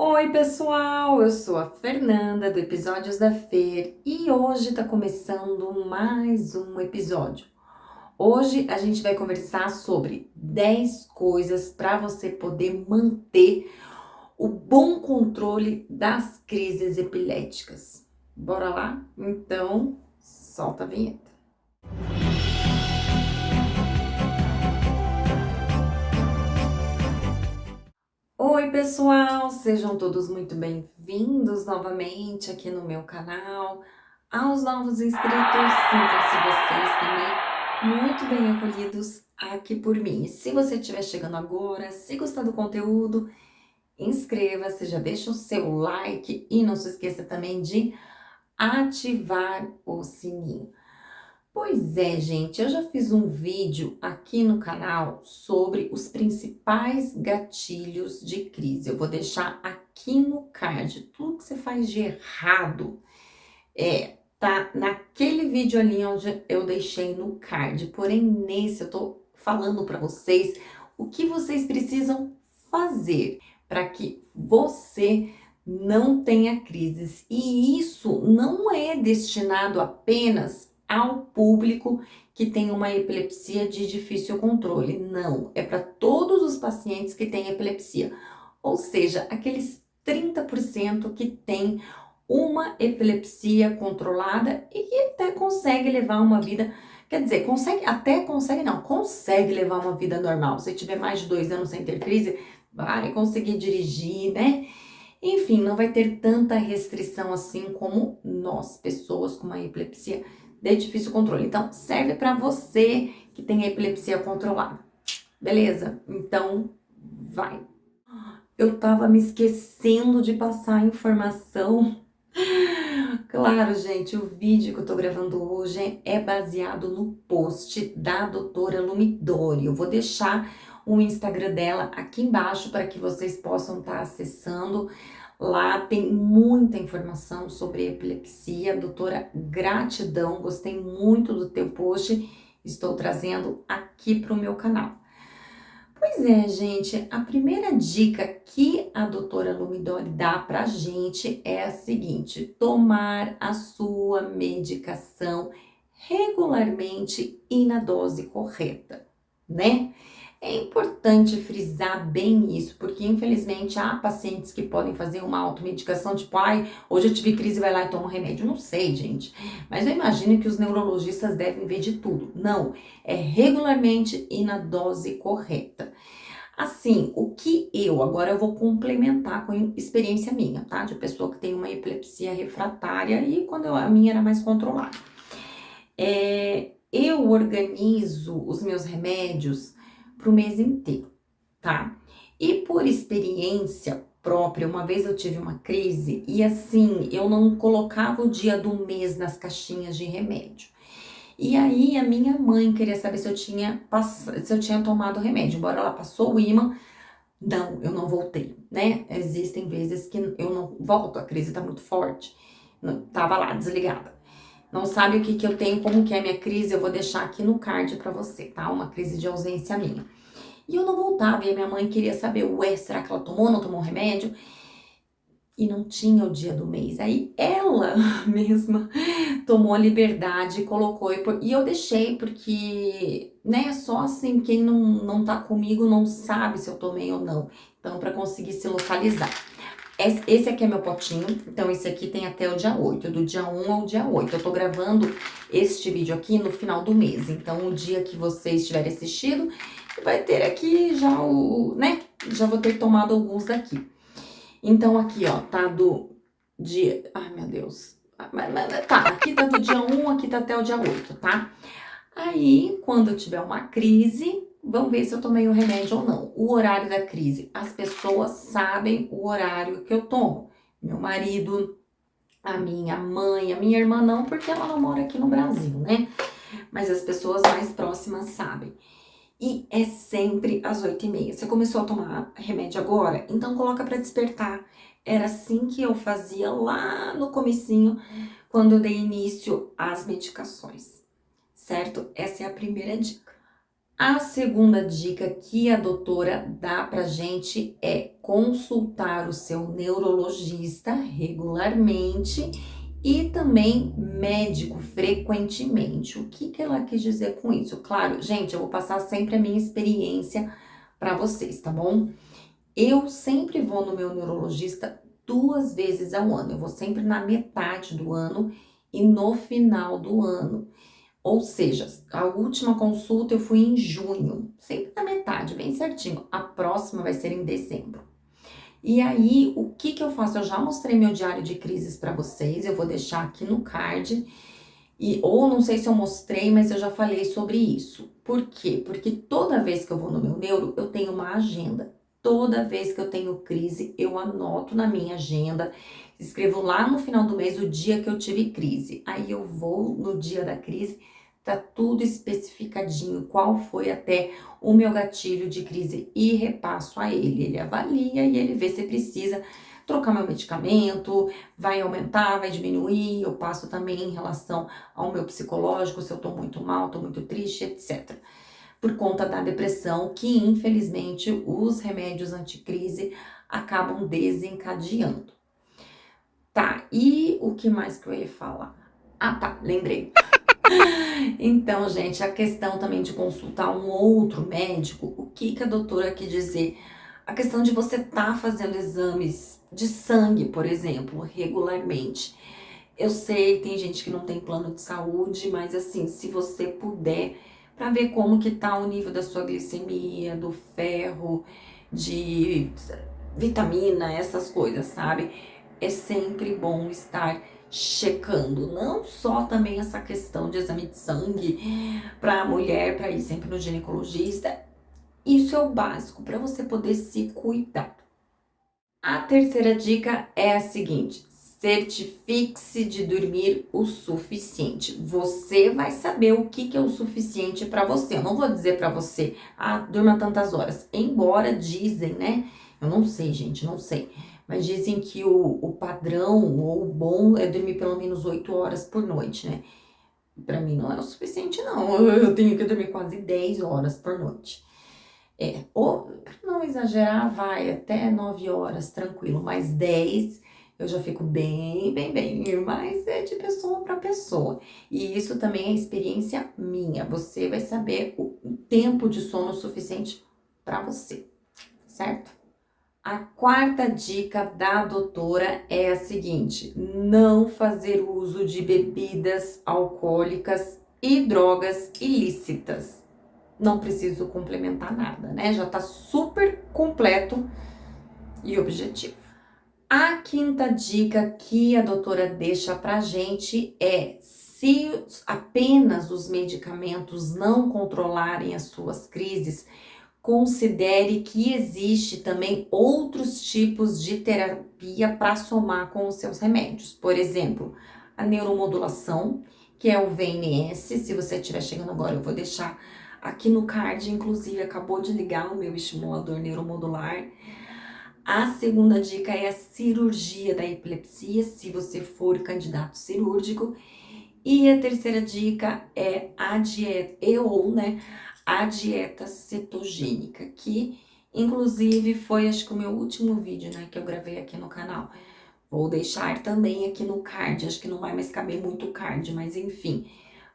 Oi, pessoal! Eu sou a Fernanda do Episódios da Fer e hoje tá começando mais um episódio. Hoje a gente vai conversar sobre 10 coisas para você poder manter o bom controle das crises epiléticas. Bora lá? Então, solta a vinheta. Oi, pessoal! Sejam todos muito bem-vindos novamente aqui no meu canal. Aos novos inscritos, sintam-se vocês também muito bem acolhidos aqui por mim. E se você estiver chegando agora, se gostar do conteúdo, inscreva-se, já deixa o seu like e não se esqueça também de ativar o sininho. Pois é, gente, eu já fiz um vídeo aqui no canal sobre os principais gatilhos de crise. Eu vou deixar aqui no card. Tudo que você faz de errado tá naquele vídeo ali onde eu deixei no card. Porém, nesse eu tô falando para vocês o que vocês precisam fazer para que você não tenha crises. E isso não é destinado apenas ao público que tem uma epilepsia de difícil controle. Não, é para todos os pacientes que têm epilepsia. Ou seja, aqueles 30% que tem uma epilepsia controlada e que até consegue levar uma vida, quer dizer, consegue levar uma vida normal. Se tiver mais de 2 anos sem ter crise, vai conseguir dirigir, né? Enfim, não vai ter tanta restrição assim como nós, pessoas com uma epilepsia de difícil controle. Então, serve para você que tem a epilepsia controlada. Beleza? Então, vai. Eu tava me esquecendo de passar a informação. Claro, gente, o vídeo que eu tô gravando hoje é baseado no post da doutora Lumidori. Eu vou deixar o Instagram dela aqui embaixo para que vocês possam estar acessando. Lá tem muita informação sobre epilepsia. Doutora, gratidão, gostei muito do teu post. Estou trazendo aqui para o meu canal. Pois é, gente, a primeira dica que a doutora Lumidori dá pra gente é a seguinte: tomar a sua medicação regularmente e na dose correta, né? É importante frisar bem isso, porque infelizmente há pacientes que podem fazer uma automedicação, tipo, ai, hoje eu tive crise, vai lá e toma um remédio. Não sei, gente, mas eu imagino que os neurologistas devem ver de tudo. Não, é regularmente e na dose correta. Assim, agora eu vou complementar com experiência minha, tá? De pessoa que tem uma epilepsia refratária e quando a minha era mais controlada. Eu organizo os meus remédios pro mês inteiro, tá? E por experiência própria, uma vez eu tive uma crise e assim, eu não colocava o dia do mês nas caixinhas de remédio. E aí a minha mãe queria saber se eu tinha tomado o remédio. Embora ela passou o ímã, não, eu não voltei, né? Existem vezes que eu não volto, a crise tá muito forte. Tava lá, desligada. Não sabe o que que eu tenho, como que é a minha crise, eu vou deixar aqui no card pra você, tá? Uma crise de ausência minha. E eu não voltava, e a minha mãe queria saber, ué, será que ela tomou ou não tomou remédio? E não tinha o dia do mês. Aí ela mesma tomou a liberdade, colocou, e eu deixei, porque, né, só assim, quem não tá comigo não sabe se eu tomei ou não. Então, para conseguir se localizar. Esse aqui é meu potinho, então esse aqui tem até o dia 8, do dia 1 ao dia 8. Eu tô gravando este vídeo aqui no final do mês, então o dia que vocês tiverem assistido, vai ter aqui já né, já vou ter tomado alguns daqui. Então aqui, ó, tá do dia, ai meu Deus, tá, aqui tá do dia 1, aqui tá até o dia 8, tá? Aí, quando eu tiver uma crise, vamos ver se eu tomei o remédio ou não. O horário da crise. As pessoas sabem o horário que eu tomo. Meu marido, a minha mãe, a minha irmã não, porque ela não mora aqui no Brasil, né? Mas as pessoas mais próximas sabem. E é sempre às 8h30. Você começou a tomar remédio agora? Então coloca para despertar. Era assim que eu fazia lá no comecinho, quando eu dei início às medicações, certo? Essa é a primeira dica. A segunda dica que a doutora dá pra gente é consultar o seu neurologista regularmente e também médico frequentemente. O que que ela quis dizer com isso? Claro, gente, eu vou passar sempre a minha experiência para vocês, tá bom? Eu sempre vou no meu neurologista 2 vezes ao ano. Eu vou sempre na metade do ano e no final do ano. Ou seja, a última consulta eu fui em junho, sempre na metade, bem certinho. A próxima vai ser em dezembro. E aí, o que que eu faço? Eu já mostrei meu diário de crises para vocês, eu vou deixar aqui no card. Ou não sei se eu mostrei, mas eu já falei sobre isso. Por quê? Porque toda vez que eu vou no meu neuro, eu tenho uma agenda. Toda vez que eu tenho crise, eu anoto na minha agenda, escrevo lá no final do mês o dia que eu tive crise. Aí eu vou no dia da crise, tá tudo especificadinho, qual foi até o meu gatilho de crise e repasso a ele. Ele avalia e ele vê se precisa trocar meu medicamento, vai aumentar, vai diminuir. Eu passo também em relação ao meu psicológico, se eu tô muito mal, tô muito triste, etc. Por conta da depressão, que infelizmente os remédios anticrise acabam desencadeando. Tá, e o que mais que eu ia falar? Ah, tá, lembrei. Então, gente, a questão também de consultar um outro médico, o que que a doutora quer dizer? A questão de você estar fazendo exames de sangue, por exemplo, regularmente. Eu sei, tem gente que não tem plano de saúde, mas assim, se você puder, para ver como que tá o nível da sua glicemia, do ferro, de vitamina, essas coisas, sabe? É sempre bom estar checando, não só também essa questão de exame de sangue para a mulher, para ir sempre no ginecologista. Isso é o básico para você poder se cuidar. A terceira dica é a seguinte: certifique-se de dormir o suficiente. Você vai saber o que que é o suficiente para você. Eu não vou dizer para você, durma tantas horas. Embora dizem, né? Eu não sei, gente, não sei. Mas dizem que o padrão ou o bom é dormir pelo menos 8 horas por noite, né? Para mim não é o suficiente, não. Eu tenho que dormir quase 10 horas por noite. Ou, pra não exagerar, vai até 9 horas, tranquilo, mas 10 eu já fico bem, mas é de pessoa para pessoa. E isso também é experiência minha. Você vai saber o tempo de sono suficiente para você, certo? A quarta dica da doutora é a seguinte: não fazer uso de bebidas alcoólicas e drogas ilícitas. Não preciso complementar nada, né? Já tá super completo e objetivo. A quinta dica que a doutora deixa pra gente é: se apenas os medicamentos não controlarem as suas crises, considere que existe também outros tipos de terapia para somar com os seus remédios. Por exemplo, a neuromodulação, que é o VNS. Se você estiver chegando agora, eu vou deixar aqui no card, inclusive acabou de ligar o meu estimulador neuromodular. A segunda dica é a cirurgia da epilepsia, se você for candidato cirúrgico. E a terceira dica é a dieta, a dieta cetogênica, que inclusive foi, acho que o meu último vídeo, né, que eu gravei aqui no canal. Vou deixar também aqui no card, acho que não vai mais caber muito card, mas enfim,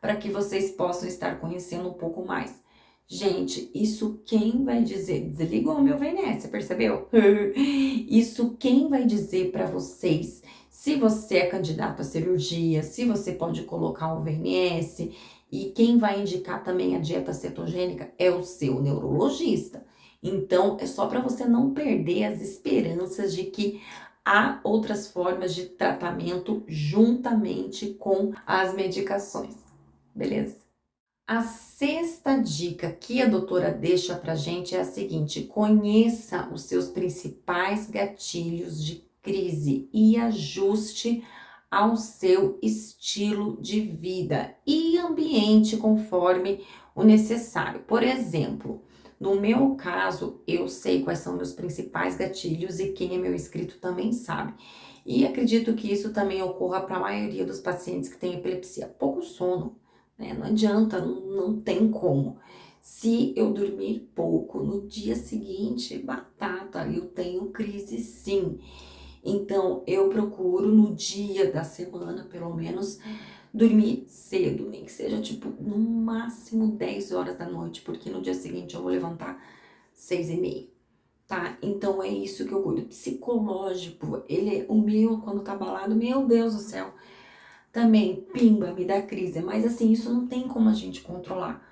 para que vocês possam estar conhecendo um pouco mais. Gente, isso quem vai dizer? Desligou o meu VNS, percebeu? Isso quem vai dizer para vocês se você é candidato à cirurgia, se você pode colocar um VNS, e quem vai indicar também a dieta cetogênica é o seu neurologista. Então, é só para você não perder as esperanças de que há outras formas de tratamento juntamente com as medicações, beleza? A sexta dica que a doutora deixa pra gente é a seguinte: conheça os seus principais gatilhos de crise e ajuste ao seu estilo de vida e ambiente conforme o necessário. Por exemplo, no meu caso, eu sei quais são meus principais gatilhos e quem é meu inscrito também sabe. E acredito que isso também ocorra para a maioria dos pacientes que têm epilepsia. Pouco sono, né? Não adianta, não tem como. Se eu dormir pouco, no dia seguinte, batata, eu tenho crise sim. Então, eu procuro no dia da semana, pelo menos, dormir cedo, nem que seja tipo no máximo 10 horas da noite, porque no dia seguinte eu vou levantar 6h30, tá? Então é isso que eu cuido. Psicológico, o meu, quando tá abalado, meu Deus do céu, também, pimba, me dá crise. Mas assim, isso não tem como a gente controlar,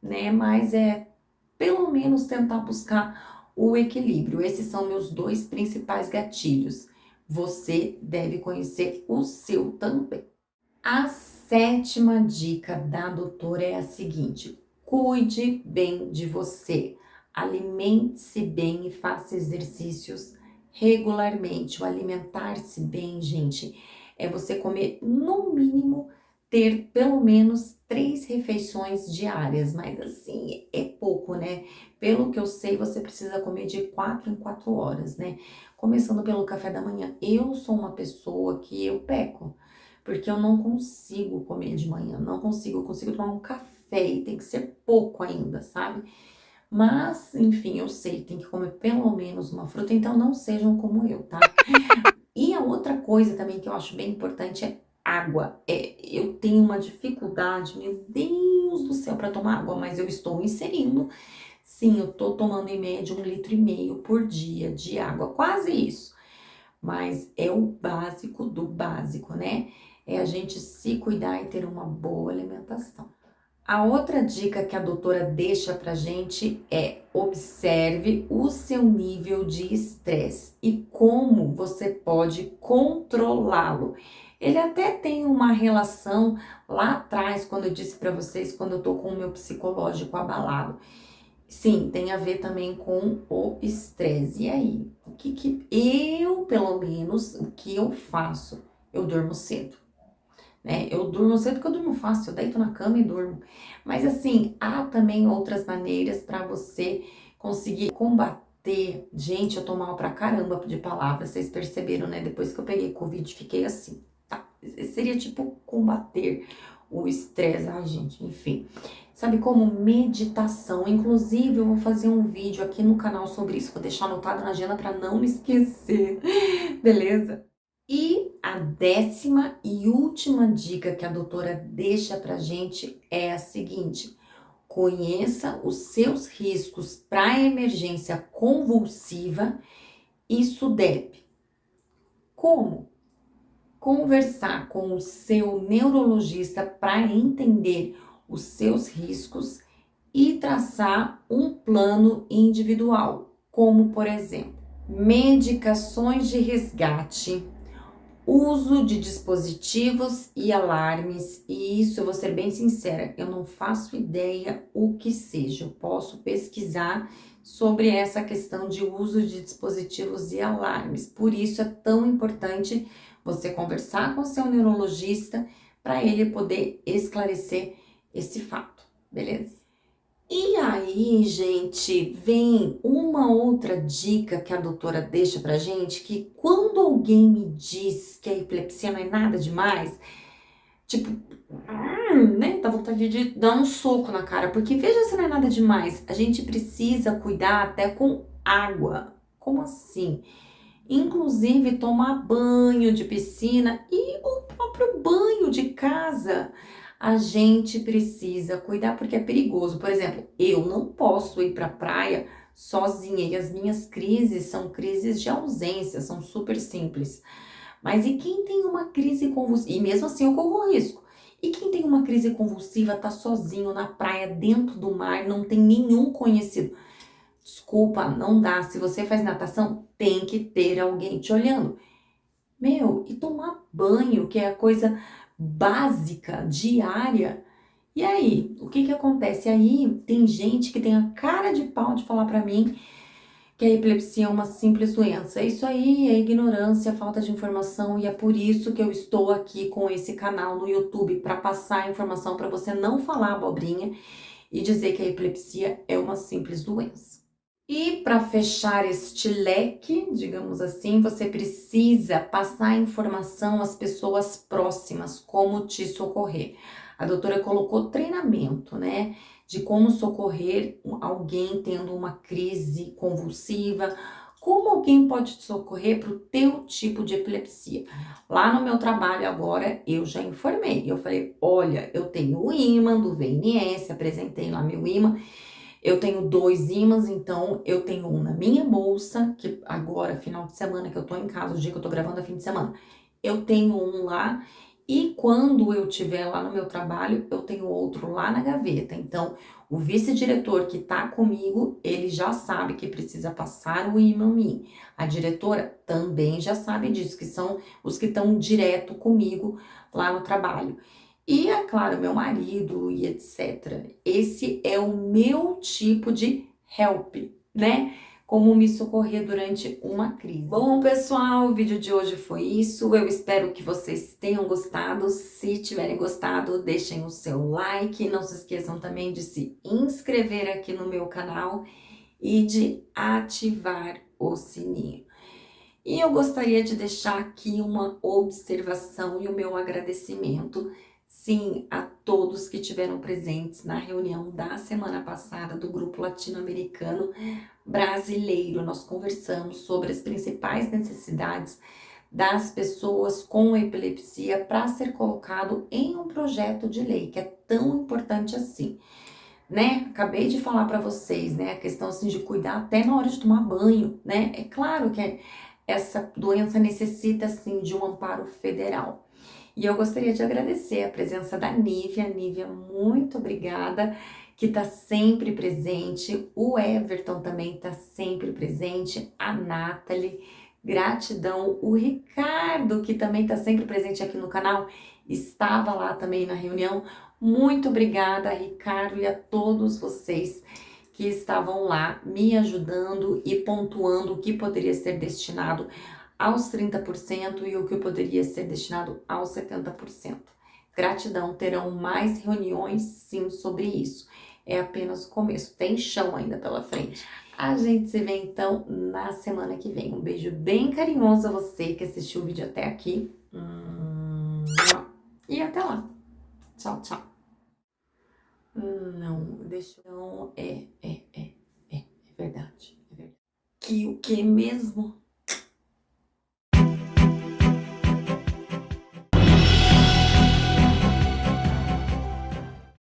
né? Mas é pelo menos tentar buscar o equilíbrio. Esses são meus dois principais gatilhos. Você deve conhecer o seu também. A sétima dica da doutora é a seguinte: cuide bem de você, alimente-se bem e faça exercícios regularmente. O alimentar-se bem, gente, é você comer no mínimo, ter pelo menos 3 refeições diárias, mas assim, é pouco, né? Pelo que eu sei, você precisa comer de 4 em 4 horas, né? Começando pelo café da manhã. Eu sou uma pessoa que eu peco, porque eu não consigo comer de manhã, não consigo, eu consigo tomar um café e tem que ser pouco ainda, sabe? Mas, enfim, eu sei, tem que comer pelo menos uma fruta, então não sejam como eu, tá? E a outra coisa também que eu acho bem importante é água. Eu tenho uma dificuldade, meu Deus do céu, para tomar água, mas eu estou inserindo. Sim, eu tô tomando em média 1,5 litro por dia de água, quase isso. Mas é o básico do básico, né? É a gente se cuidar e ter uma boa alimentação. A outra dica que a doutora deixa pra gente é: observe o seu nível de estresse e como você pode controlá-lo. Ele até tem uma relação lá atrás, quando eu disse pra vocês, quando eu tô com o meu psicológico abalado. Sim, tem a ver também com o estresse. E aí, o que eu, pelo menos, o que eu faço? Eu durmo cedo, né? Eu durmo cedo porque eu durmo fácil, eu deito na cama e durmo. Mas assim, há também outras maneiras para você conseguir combater. Gente, eu tô mal pra caramba de palavras, vocês perceberam, né? Depois que eu peguei Covid, fiquei assim, tá? Seria tipo combater o estresse. Ai, gente, enfim. Sabe como? Meditação. Inclusive, eu vou fazer um vídeo aqui no canal sobre isso. Vou deixar anotado na agenda para não me esquecer, beleza? E a 10ª e última dica que a doutora deixa pra gente é a seguinte: conheça os seus riscos para emergência convulsiva e SUDEP. Como? Conversar com o seu neurologista para entender os seus riscos e traçar um plano individual, como por exemplo, medicações de resgate, uso de dispositivos e alarmes. E isso, eu vou ser bem sincera, eu não faço ideia o que seja. Eu posso pesquisar sobre essa questão de uso de dispositivos e alarmes. Por isso é tão importante você conversar com o seu neurologista para ele poder esclarecer esse fato, beleza? E aí, gente, vem uma outra dica que a doutora deixa pra gente, que quando alguém me diz que a epilepsia não é nada demais, tipo, né, dá vontade de dar um soco na cara, porque veja se não é nada demais, a gente precisa cuidar até com água. Como assim? Inclusive tomar banho de piscina e o próprio banho de casa. A gente precisa cuidar porque é perigoso. Por exemplo, eu não posso ir para a praia sozinha e as minhas crises são crises de ausência, são super simples. Mas e quem tem uma crise convulsiva? E mesmo assim eu corro risco. E quem tem uma crise convulsiva tá sozinho na praia, dentro do mar, não tem nenhum conhecido? Desculpa, não dá. Se você faz natação, tem que ter alguém te olhando. Meu, e tomar banho, que é a coisa básica, diária. E aí, o que acontece? Aí tem gente que tem a cara de pau de falar pra mim que a epilepsia é uma simples doença. Isso aí é ignorância, falta de informação, e é por isso que eu estou aqui com esse canal no YouTube, para passar a informação para você não falar abobrinha e dizer que a epilepsia é uma simples doença. E para fechar este leque, digamos assim, você precisa passar informação às pessoas próximas, como te socorrer. A doutora colocou treinamento, né? de como socorrer alguém tendo uma crise convulsiva, como alguém pode te socorrer para o teu tipo de epilepsia. Lá no meu trabalho agora, eu já informei, eu falei, olha, eu tenho o ímã do VNS, apresentei lá meu ímã, eu tenho 2 ímãs, então eu tenho um na minha bolsa, que agora, final de semana, que eu tô em casa, o dia que eu tô gravando é fim de semana, eu tenho um lá, e quando eu tiver lá no meu trabalho, eu tenho outro lá na gaveta. Então, o vice-diretor que tá comigo, ele já sabe que precisa passar o ímã em mim. A diretora também já sabe disso, que são os que estão direto comigo lá no trabalho. E, é claro, meu marido e etc. Esse é o meu tipo de help, né? Como me socorrer durante uma crise. Bom, pessoal, o vídeo de hoje foi isso. Eu espero que vocês tenham gostado. Se tiverem gostado, deixem o seu like. Não se esqueçam também de se inscrever aqui no meu canal e de ativar o sininho. E eu gostaria de deixar aqui uma observação e o meu agradecimento, sim, a todos que tiveram presentes na reunião da semana passada do Grupo Latino-Americano Brasileiro. Nós conversamos sobre as principais necessidades das pessoas com epilepsia para ser colocado em um projeto de lei, que é tão importante assim, né? Acabei de falar para vocês, né, a questão assim de cuidar até na hora de tomar banho, né? É claro que essa doença necessita assim de um amparo federal. E eu gostaria de agradecer a presença da Nívia. Nívia, muito obrigada, que está sempre presente. O Everton também está sempre presente. A Nathalie, gratidão. O Ricardo, que também está sempre presente aqui no canal, estava lá também na reunião. Muito obrigada, Ricardo, e a todos vocês que estavam lá me ajudando e pontuando o que poderia ser destinado aos 30% e o que poderia ser destinado aos 70%. Gratidão, terão mais reuniões sim sobre isso. É apenas o começo, tem chão ainda pela frente. A gente se vê então na semana que vem. Um beijo bem carinhoso a você que assistiu o vídeo até aqui. E até lá. Tchau, tchau. Não, deixa eu... É verdade, é verdade. Que o que mesmo?